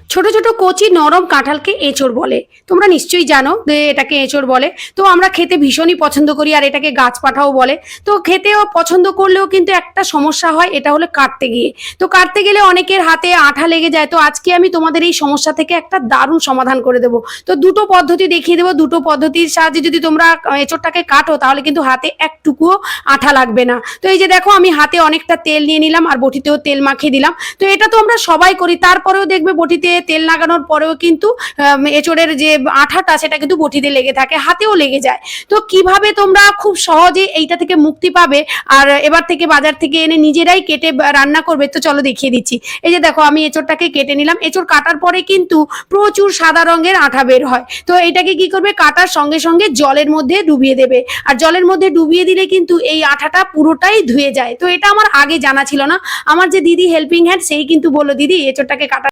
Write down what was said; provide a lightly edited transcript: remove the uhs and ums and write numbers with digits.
ছোট ছোট কচি নরম কাঁঠালকে এঁচড় বলে। তোমরা নিশ্চয়ই জানো যে এটাকে এঁচড় বলে। তো আমরা খেতে ভীষণই পছন্দ করি, আর এটাকে গাছ পাঠাও বলে। তো খেতেও পছন্দ করলেও কিন্তু একটা সমস্যা হয়, এটা হলো কাটতে গিয়ে। তো কাটতে গেলে অনেকের হাতে আঠা লেগে যায়। তো আজকে আমি তোমাদের এই সমস্যা থেকে একটা দারুণ সমাধান করে দেবো। তো দুটো পদ্ধতি দেখিয়ে দেবো, দুটো পদ্ধতির সাহায্যে যদি তোমরা এঁচড়টাকে কাটো তাহলে কিন্তু হাতে একটুকুও আঠা লাগবে না। তো এই যে দেখো, আমি হাতে অনেকটা তেল নিয়ে নিলাম আর বটিতেও তেল মাখিয়ে দিলাম। তো এটা তো আমরা সবাই করি, তারপরেও দেখবে বটিতে তেল লাগানোর পরেও কিন্তু এঁচড়ের যে আঠাটা সেটা কিন্তু বটিতে লেগে থাকে, হাতেও লেগে যায়। তো কিভাবে তোমরা খুব সহজে এইটা থেকে মুক্তি পাবে আর এবার থেকে বাজার থেকে এনে নিজেরাই কেটে রান্না করবে, তো চলো দেখিয়ে দিচ্ছি। এই যে দেখো, আমি এঁচড়টাকে কেটে নিলাম। এঁচড় কাটার পরে কিন্তু প্রচুর সাদা রঙের আঠা বের হয়। তো এটাকে কি করবে, কাটার সঙ্গে সঙ্গে জলের মধ্যে ডুবিয়ে দেবে। আর জলের মধ্যে ডুবিয়ে দিলে কিন্তু এই আঠাটা পুরোটাই ধুয়ে যায়। তো এটা আমার আগে জানা ছিল না। আমার যে দিদি হেল্পিং হ্যান্ড সেই কিন্তু বললো, দিদি এঁচড়টাকে কাটা